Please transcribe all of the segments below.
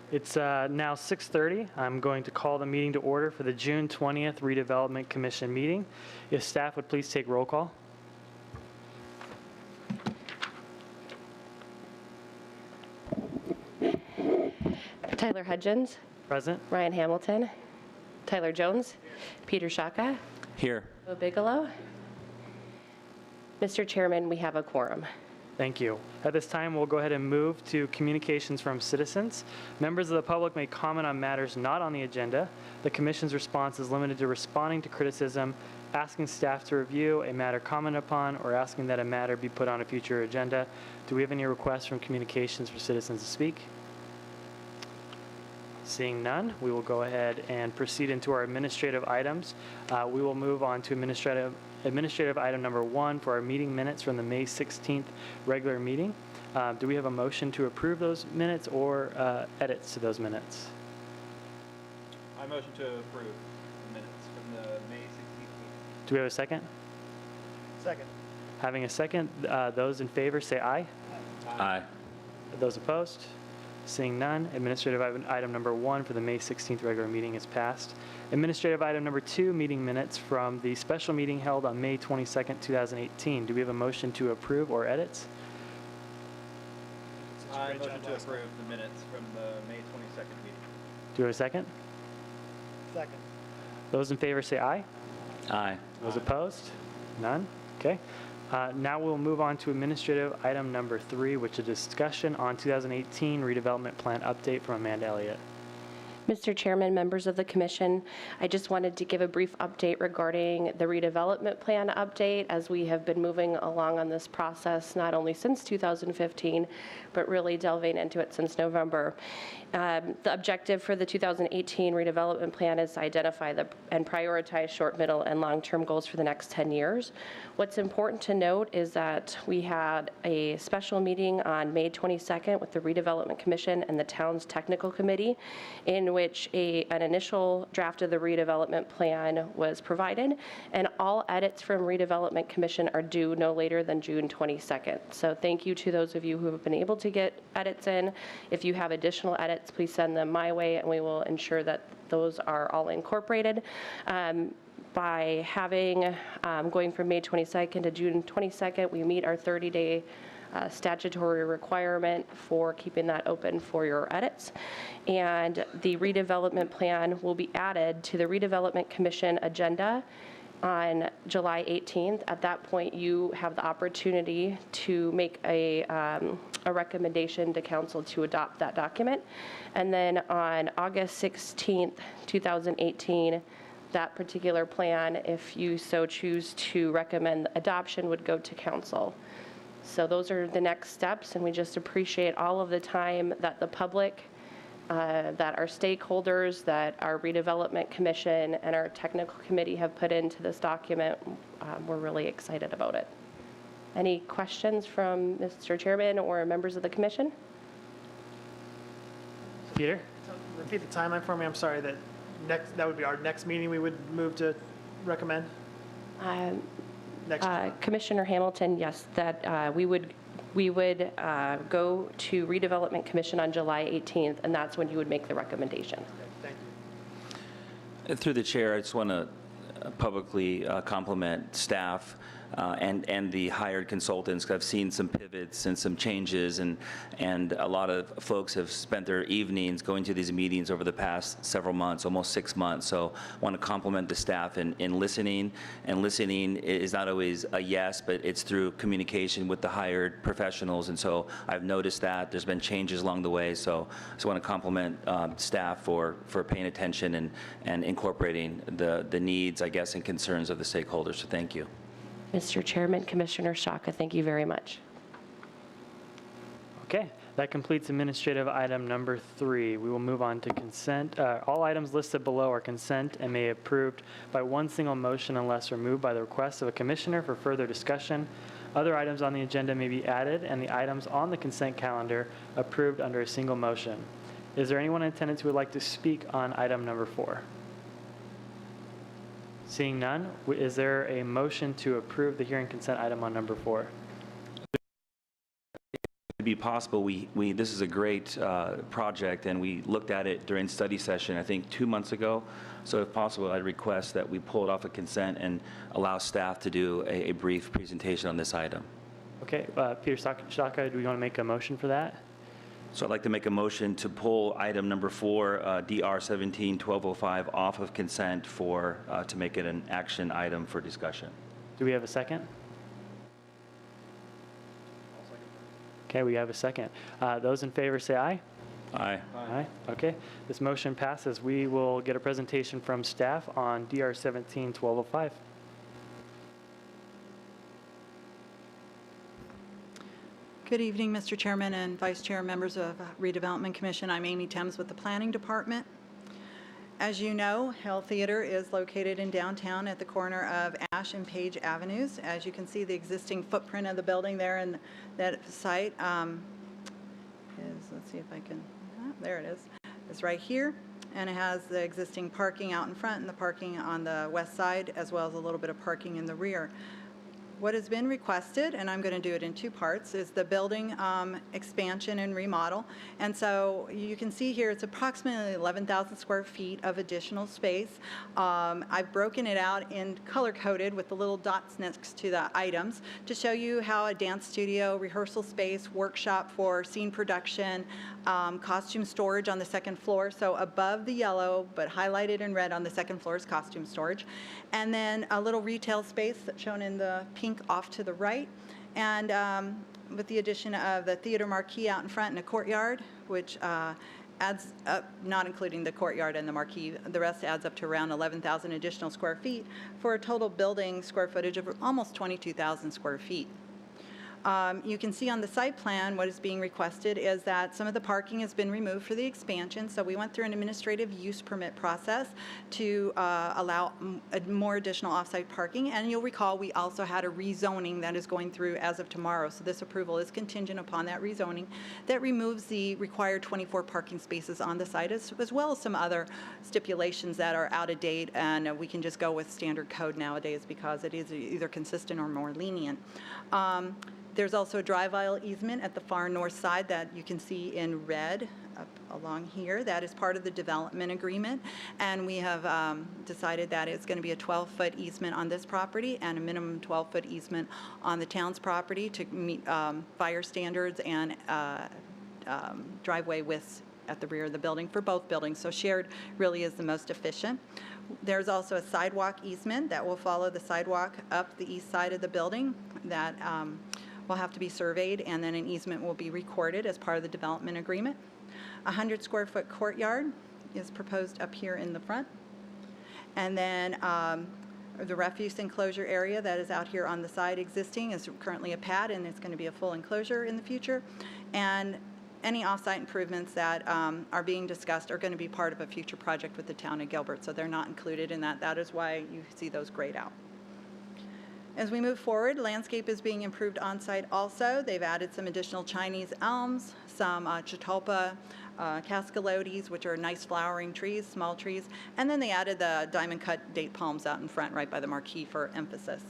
It's now 6:30. I'm going to call the meeting to order for the June 20th Redevelopment Commission meeting. If staff would please take roll call. Tyler Hudgens. Present. Ryan Hamilton. Tyler Jones. Peter Shaka. Here. Joe Bigelow. Mr. Chairman, we have a quorum. Thank you. At this time, we'll go ahead and move to communications from citizens. Members of the public may comment on matters not on the agenda. The Commission's response is limited to responding to criticism, asking staff to review a matter commented upon, or asking that a matter be put on a future agenda. Do we have any requests from communications for citizens to speak? Seeing none, we will go ahead and proceed into our administrative items. We will move on to administrative item number 1 for our meeting minutes from the May 16th regular meeting. Do we have a motion to approve those minutes or edits to those minutes? I motion to approve the minutes from the May 16th meeting. Do we have a second? Second. Having a second, those in favor say aye. Aye. Those opposed? Seeing none, administrative item number 1 for the May 16th regular meeting is passed. Administrative item number 2, meeting minutes from the special meeting held on May 22nd, 2018. Do we have a motion to approve or edits? I motion to approve the minutes from the May 22nd meeting. Do we have a second? Second. Those in favor say aye. Aye. Those opposed? None? Okay. Now we'll move on to administrative item number 3, which is discussion on 2018 redevelopment plan update from Amanda Elliott. Mr. Chairman, members of the Commission, I just wanted to give a brief update regarding the redevelopment plan update as we have been moving along on this process not only since 2015, but really delving into it since November. The objective for the 2018 redevelopment plan is to identify and prioritize short, middle, and long-term goals for the next 10 years. What's important to note is that we had a special meeting on May 22nd with the Redevelopment Commission and the town's technical committee, in which an initial draft of the redevelopment plan was provided, and all edits from Redevelopment Commission are due no later than June 22nd. So thank you to those of you who have been able to get edits in. If you have additional edits, please send them my way, and we will ensure that those are all incorporated. By having, going from May 22nd to June 22nd, we meet our 30-day statutory requirement for keeping that open for your edits. And the redevelopment plan will be added to the Redevelopment Commission agenda on July 18th. At that point, you have the opportunity to make a recommendation to council to adopt that document. And then on August 16th, 2018, that particular plan, if you so choose to recommend adoption, would go to council. So those are the next steps, and we just appreciate all of the time that the public, that our stakeholders, that our Redevelopment Commission and our technical committee have put into this document. We're really excited about it. Any questions from Mr. Chairman or members of the Commission? Peter? Repeat the timeline for me. I'm sorry. That would be our next meeting we would move to recommend? Commissioner Hamilton, yes, that we would go to Redevelopment Commission on July 18th, and that's when you would make the recommendation. Okay, thank you. Through the chair, I just want to publicly compliment staff and the hired consultants. I've seen some pivots and some changes, and a lot of folks have spent their evenings going to these meetings over the past several months, almost 6 months. So I want to compliment the staff in listening, and listening is not always a yes, but it's through communication with the hired professionals. And so I've noticed that there's been changes along the way. So I just want to compliment staff for paying attention and incorporating the needs, I guess, and concerns of the stakeholders. So thank you. Mr. Chairman, Commissioner Shaka, thank you very much. Okay, that completes administrative item number 3. We will move on to consent. All items listed below are consent and may be approved by one single motion unless removed by the request of a commissioner for further discussion. Other items on the agenda may be added, and the items on the consent calendar approved under a single motion. Is there anyone in attendance who would like to speak on item number 4? Seeing none, is there a motion to approve the hearing consent item on number 4? To be possible, this is a great project, and we looked at it during study session, I think 2 months ago. So if possible, I'd request that we pull it off of consent and allow staff to do a brief presentation on this item. Okay, Peter Staka, do we want to make a motion for that? So I'd like to make a motion to pull item number 4, DR 17-1205, off of consent to make it an action item for discussion. Do we have a second? Okay, we have a second. Those in favor say aye. Aye. Aye. Okay, this motion passes. We will get a presentation from staff on DR 17-1205. Good evening, Mr. Chairman and Vice Chair, members of Redevelopment Commission. I'm Amy Thames with the Planning Department. As you know, Hell Theater is located in downtown at the corner of Ash and Page Avenues. As you can see, the existing footprint of the building there in that site is, let's see if I can, there it is. It's right here, and it has the existing parking out in front and the parking on the west side, as well as a little bit of parking in the rear. What has been requested, and I'm going to do it in 2 parts, is the building expansion and remodel. And so you can see here it's approximately 11,000 square feet of additional space. I've broken it out in color-coded with the little dots next to the items to show you how a dance studio, rehearsal space, workshop for scene production, costume storage on the second floor. So above the yellow, but highlighted in red on the second floor is costume storage. And then a little retail space that's shown in the pink off to the right, and with the addition of the theater marquee out in front and a courtyard, which adds up, not including the courtyard and the marquee, the rest adds up to around 11,000 additional square feet for a total building square footage of almost 22,000 square feet. You can see on the site plan what is being requested is that some of the parking has been removed for the expansion, so we went through an administrative use permit process to allow more additional off-site parking, and you'll recall we also had a rezoning that is going through as of tomorrow, so this approval is contingent upon that rezoning that removes the required 24 parking spaces on the site, as well as some other stipulations that are out of date, and we can just go with standard code nowadays because it is either consistent or more lenient. There's also a drive aisle easement at the far north side that you can see in red up along here. That is part of the development agreement, and we have decided that it's going to be a 12-foot easement on this property and a minimum 12-foot easement on the town's property to meet fire standards and driveway widths at the rear of the building for both buildings. So shared really is the most efficient. There's also a sidewalk easement that will follow the sidewalk up the east side of the building that will have to be surveyed, and then an easement will be recorded as part of the development agreement. A 100-square-foot courtyard is proposed up here in the front. And then the refuse enclosure area that is out here on the side existing is currently a pad, and it's going to be a full enclosure in the future. And any off-site improvements that are being discussed are going to be part of a future project with the town of Gilbert, so they're not included in that. That is why you see those grayed out. As we move forward, landscape is being improved on-site also. They've added some additional Chinese elms, some Chautauqua cascalotes, which are nice flowering trees, small trees, and then they added the diamond-cut date palms out in front right by the marquee for emphasis.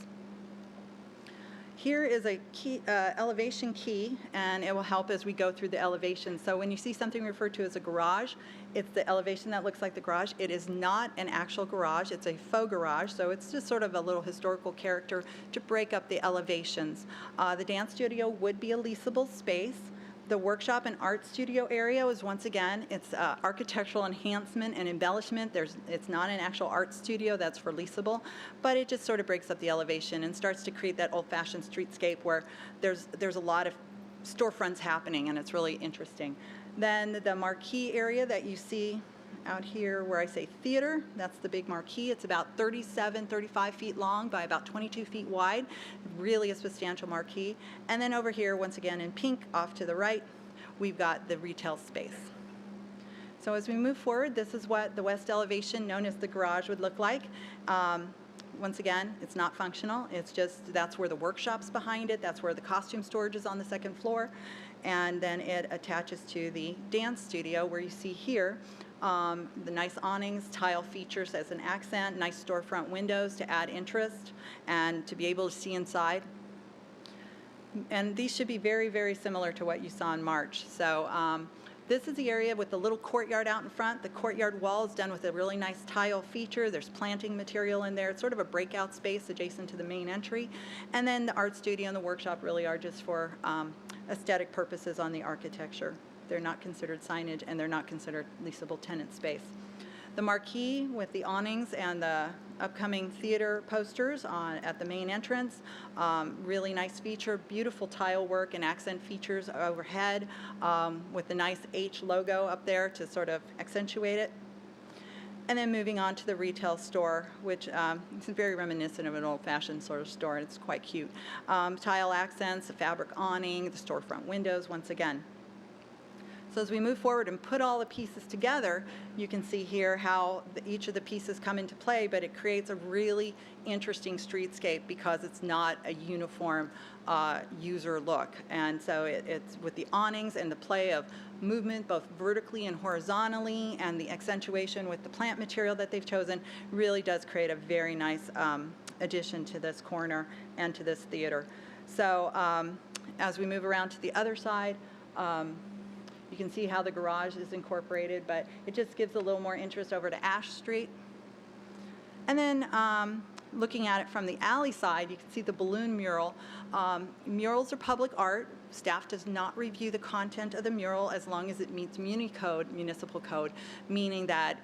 Here is a key, elevation key, and it will help as we go through the elevation. So when you see something referred to as a garage, it's the elevation that looks like the garage. It is not an actual garage. It's a faux garage, so it's just sort of a little historical character to break up the elevations. The dance studio would be a leasable space. The workshop and art studio area is, once again, it's architectural enhancement and embellishment. It's not an actual art studio that's for leasable, but it just sort of breaks up the elevation and starts to create that old-fashioned streetscape where there's a lot of storefronts happening, and it's really interesting. Then the marquee area that you see out here where I say theater, that's the big marquee. It's about 35 feet long by about 22 feet wide. Really a substantial marquee. And then over here, once again in pink off to the right, we've got the retail space. So as we move forward, this is what the west elevation, known as the garage, would look like. Once again, it's not functional. It's just that's where the workshop's behind it. That's where the costume storage is on the second floor. And then it attaches to the dance studio where you see here the nice awnings, tile features as an accent, nice storefront windows to add interest and to be able to see inside. And these should be very, very similar to what you saw in March. So this is the area with the little courtyard out in front. The courtyard wall is done with a really nice tile feature. There's planting material in there. It's sort of a breakout space adjacent to the main entry. And then the art studio and the workshop really are just for aesthetic purposes on the architecture. They're not considered signage, and they're not considered leasable tenant space. The marquee with the awnings and the upcoming theater posters at the main entrance, really nice feature, beautiful tile work and accent features overhead with the nice H logo up there to sort of accentuate it. And then moving on to the retail store, which is very reminiscent of an old-fashioned sort of store, and it's quite cute. Tile accents, the fabric awning, the storefront windows, once again. So as we move forward and put all the pieces together, you can see here how each of the pieces come into play, but it creates a really interesting streetscape because it's not a uniform user look. And so it's with the awnings and the play of movement both vertically and horizontally, and the accentuation with the plant material that they've chosen really does create a very nice addition to this corner and to this theater. So as we move around to the other side, you can see how the garage is incorporated, but it just gives a little more interest over to Ash Street. And then looking at it from the alley side, you can see the balloon mural. Murals are public art. Staff does not review the content of the mural as long as it meets municipal code, meaning that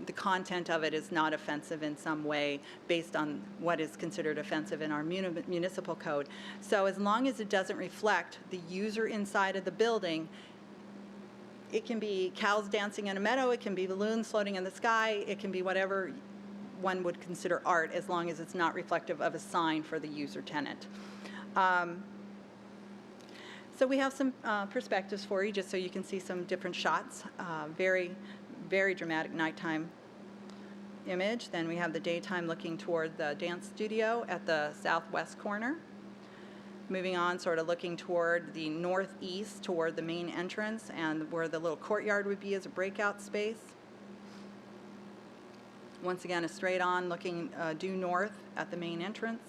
the content of it is not offensive in some way based on what is considered offensive in our municipal code. So as long as it doesn't reflect the user inside of the building, it can be cows dancing in a meadow, it can be balloons floating in the sky, it can be whatever one would consider art, as long as it's not reflective of a sign for the user tenant. So we have some perspectives for you, just so you can see some different shots. Very, very dramatic nighttime image. Then we have the daytime looking toward the dance studio at the southwest corner. Moving on, sort of looking toward the northeast, toward the main entrance, and where the little courtyard would be as a breakout space. Once again, a straight on looking due north at the main entrance.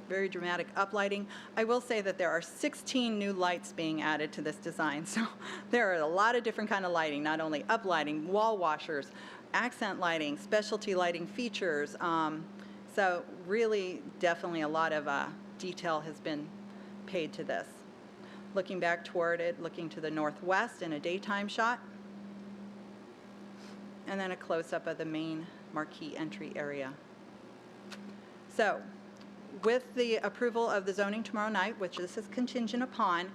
Very dramatic uplighting. I will say that there are 16 new lights being added to this design, so there are a lot of different kind of lighting, not only uplighting, wall washers, accent lighting, specialty lighting features. So really, definitely a lot of detail has been paid to this. Looking back toward it, looking to the northwest in a daytime shot. And then a close-up of the main marquee entry area. So, with the approval of the zoning tomorrow night, which this is contingent upon,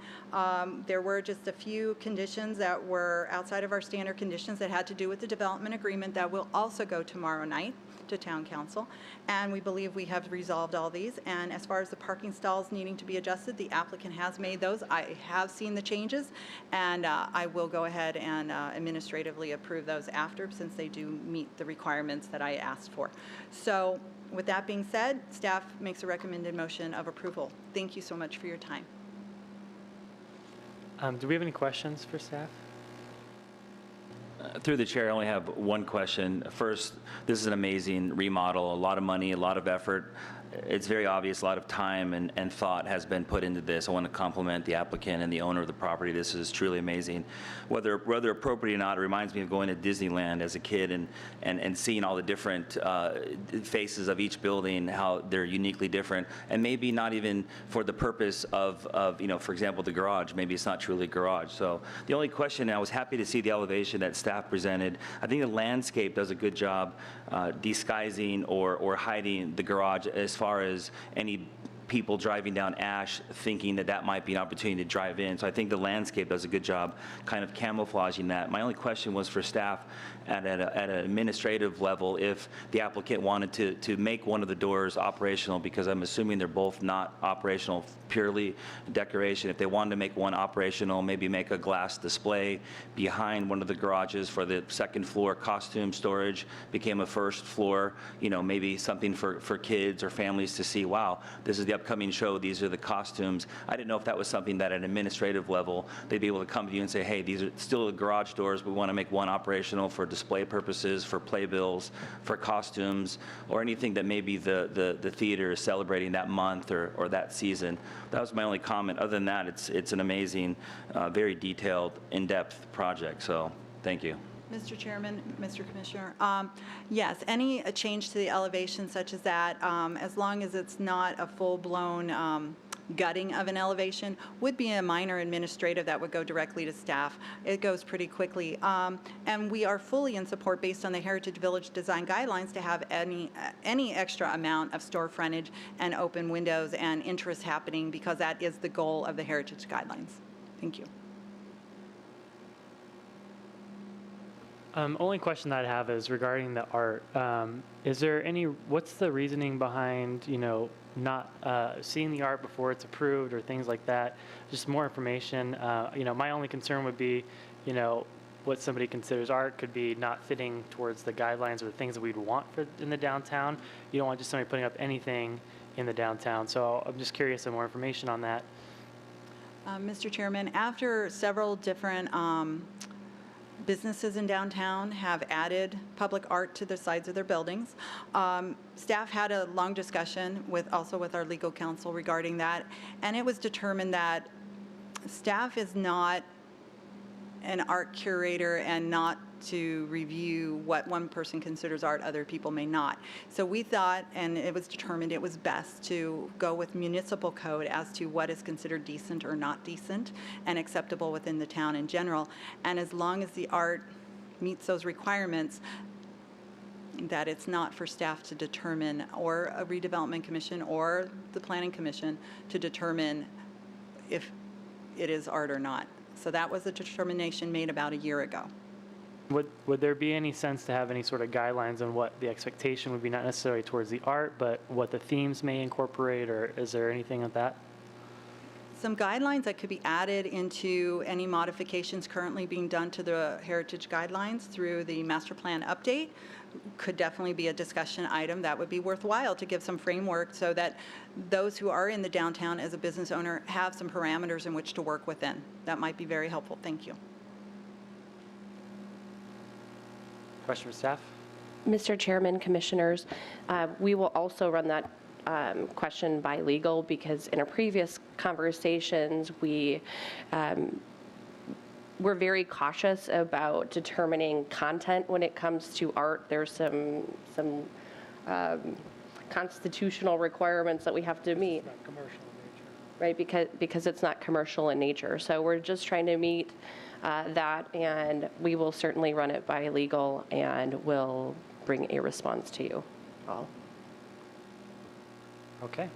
there were just a few conditions that were outside of our standard conditions that had to do with the development agreement that will also go tomorrow night to Town Council. And we believe we have resolved all these. And as far as the parking stalls needing to be adjusted, the applicant has made those. I have seen the changes, and I will go ahead and administratively approve those after, since they do meet the requirements that I asked for. So, with that being said, staff makes a recommended motion of approval. Thank you so much for your time. Do we have any questions for staff? Through the chair, I only have one question. First, this is an amazing remodel, a lot of money, a lot of effort. It's very obvious a lot of time and thought has been put into this. I want to compliment the applicant and the owner of the property. This is truly amazing. Whether appropriate or not, it reminds me of going to Disneyland as a kid and seeing all the different faces of each building, how they're uniquely different, and maybe not even for the purpose of for example, the garage. Maybe it's not truly a garage. So the only question, I was happy to see the elevation that staff presented. I think the landscape does a good job disguising or hiding the garage as far as any people driving down Ash thinking that might be an opportunity to drive in. So I think the landscape does a good job kind of camouflaging that. My only question was for staff at an administrative level, if the applicant wanted to make one of the doors operational, because I'm assuming they're both not operational, purely decoration. If they wanted to make one operational, maybe make a glass display behind one of the garages for the second floor costume storage, became a first floor, maybe something for kids or families to see, wow, this is the upcoming show, these are the costumes. I didn't know if that was something that at an administrative level, they'd be able to come to you and say, hey, these are still the garage doors, but we want to make one operational for display purposes, for playbills, for costumes, or anything that maybe the theater is celebrating that month or that season. That was my only comment. Other than that, it's an amazing, very detailed, in-depth project, so thank you. Mr. Chairman, Mr. Commissioner, yes, any change to the elevation such as that, as long as it's not a full-blown gutting of an elevation, would be a minor administrative that would go directly to staff. It goes pretty quickly. And we are fully in support, based on the Heritage Village Design Guidelines, to have any extra amount of store frontage and open windows and interest happening, because that is the goal of the Heritage Guidelines. Thank you. Only question that I have is regarding the art. Is there what's the reasoning behind, not seeing the art before it's approved or things like that? Just more information. My only concern would be, what somebody considers art could be not fitting towards the guidelines or the things that we'd want in the downtown. You don't want just somebody putting up anything in the downtown. So I'm just curious some more information on that. Mr. Chairman, after several different businesses in downtown have added public art to the sides of their buildings, staff had a long discussion also with our legal counsel regarding that, and it was determined that staff is not an art curator and not to review what one person considers art, other people may not. So we thought, and it was determined, it was best to go with municipal code as to what is considered decent or not decent and acceptable within the town in general. And as long as the art meets those requirements, that it's not for staff to determine, or a redevelopment commission or the planning commission to determine if it is art or not. So that was a determination made about a year ago. Would there be any sense to have any sort of guidelines on what the expectation would be, not necessarily towards the art, but what the themes may incorporate, or is there anything like that? Some guidelines that could be added into any modifications currently being done to the heritage guidelines through the master plan update could definitely be a discussion item that would be worthwhile to give some framework, so that those who are in the downtown as a business owner have some parameters in which to work within. That might be very helpful. Thank you. Question for staff? Mr. Chairman, Commissioners, we will also run that question by legal, because in our previous conversations, we're very cautious about determining content when it comes to art. There's some constitutional requirements that we have to meet. It's not commercial in nature. Right, because it's not commercial in nature. So we're just trying to meet that, and we will certainly run it by legal, and we'll bring a response to you all. Okay.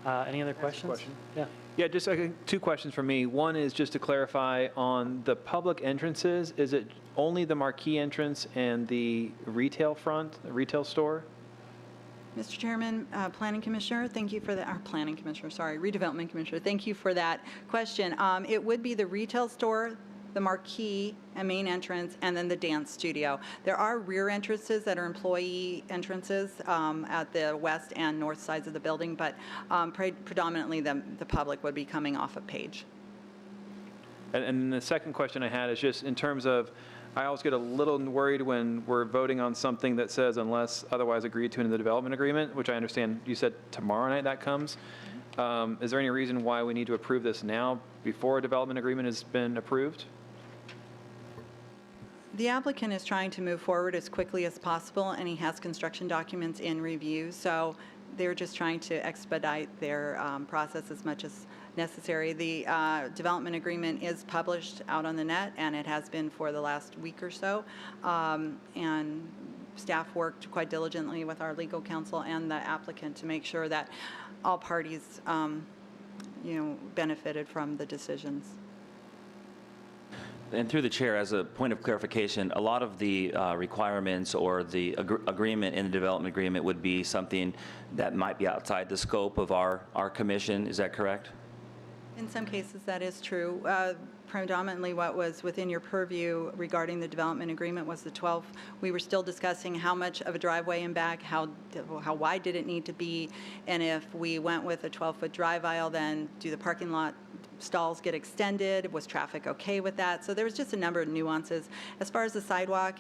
Any other questions? question? Yeah. Yeah, just two questions from me. One is just to clarify on the public entrances, is it only the marquee entrance and the retail front, the retail store? Mr. Chairman, Planning Commissioner, thank you for that. Our Planning Commissioner, sorry, Redevelopment Commissioner, thank you for that question. It would be the retail store, the marquee and main entrance, and then the dance studio. There are rear entrances that are employee entrances at the west and north sides of the building, but predominantly the public would be coming off of Page. And the second question I had is just in terms of, I always get a little worried when we're voting on something that says unless otherwise agreed to in the development agreement, which I understand you said tomorrow night that comes. Is there any reason why we need to approve this now before a development agreement has been approved? The applicant is trying to move forward as quickly as possible, and he has construction documents in review, so they're just trying to expedite their process as much as necessary. The development agreement is published out on the net, and it has been for the last week or so, and staff worked quite diligently with our legal counsel and the applicant to make sure that all parties benefited from the decisions. And through the chair, as a point of clarification, a lot of the requirements or the agreement in the development agreement would be something that might be outside the scope of our commission. Is that correct? In some cases, that is true. Predominantly, what was within your purview regarding the development agreement was the 12. We were still discussing how much of a driveway in back, how wide did it need to be, and if we went with a 12-foot drive aisle, then do the parking lot stalls get extended? Was traffic okay with that? So there was just a number of nuances. As far as the sidewalk,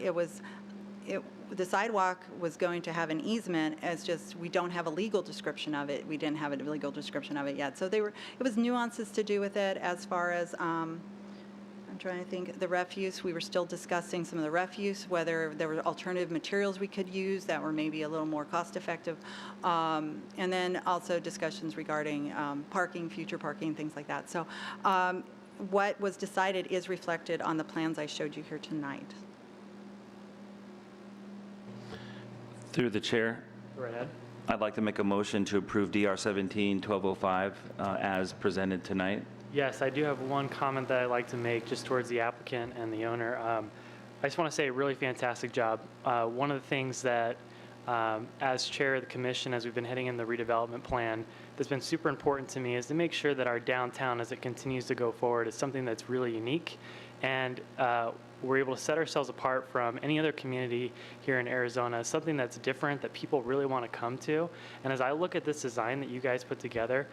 the sidewalk was going to have an easement, as just we don't have a legal description of it. We didn't have a legal description of it yet. So it was nuances to do with it. As far as I'm trying to think, the refuse, we were still discussing some of the refuse, whether there were alternative materials we could use that were maybe a little more cost effective. And then also discussions regarding parking, future parking, things like that. So what was decided is reflected on the plans I showed you here tonight. Through the chair, Go right ahead. I'd like to make a motion to approve DR 17-1205 as presented tonight. Yes, I do have one comment that I'd like to make just towards the applicant and the owner. I just want to say a really fantastic job. One of the things that, as chair of the commission, as we've been heading in the redevelopment plan, that's been super important to me is to make sure that our downtown, as it continues to go forward, is something that's really unique. And we're able to set ourselves apart from any other community here in Arizona, something that's different that people really want to come to. And as I look at this design that you guys put together,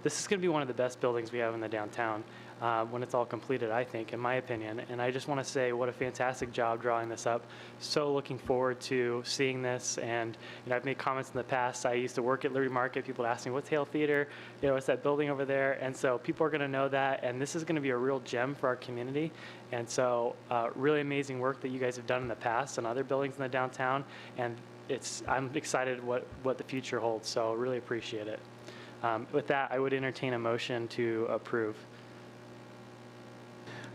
this is going to be one of the best buildings we have in the downtown when it's all completed, I think, in my opinion. And I just want to say what a fantastic job drawing this up. So looking forward to seeing this. And I've made comments in the past. I used to work at Liberty Market. People would ask me, what's Hale Theater? What's that building over there? And so people are going to know that. And this is going to be a real gem for our community. And so really amazing work that you guys have done in the past on other buildings in the downtown. And I'm excited what the future holds. So really appreciate it. With that, I would entertain a motion to approve.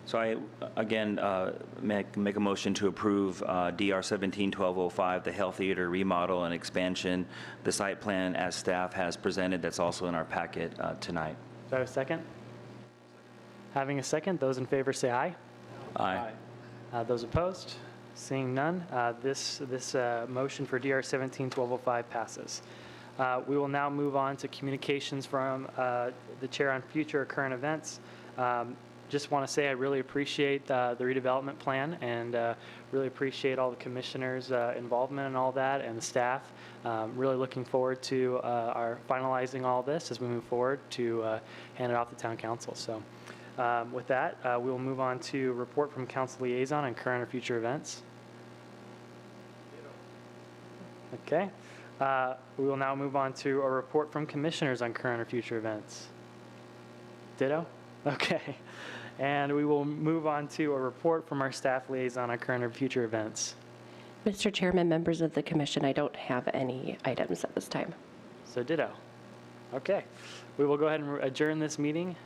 So I, again, make a motion to approve DR 17-1205, the Hale Theater remodel and expansion, the site plan as staff has presented, that's also in our packet tonight. Do I have a second? Having a second, those in favor say aye. Aye. Those opposed? Seeing none, this motion for DR 17-1205 passes. We will now move on to communications from the chair on future or current events. Just want to say I really appreciate the redevelopment plan and really appreciate all the commissioners' involvement and all that and the staff. Really looking forward to our finalizing all this as we move forward to hand it off to town council. So with that, we will move on to report from council liaison on current or future events. Okay. We will now move on to a report from commissioners on current or future events. Ditto? Okay. And we will move on to a report from our staff liaison on current or future events. Mr. Chairman, members of the commission, I don't have any items at this time. So ditto. Okay. We will go ahead and adjourn this meeting.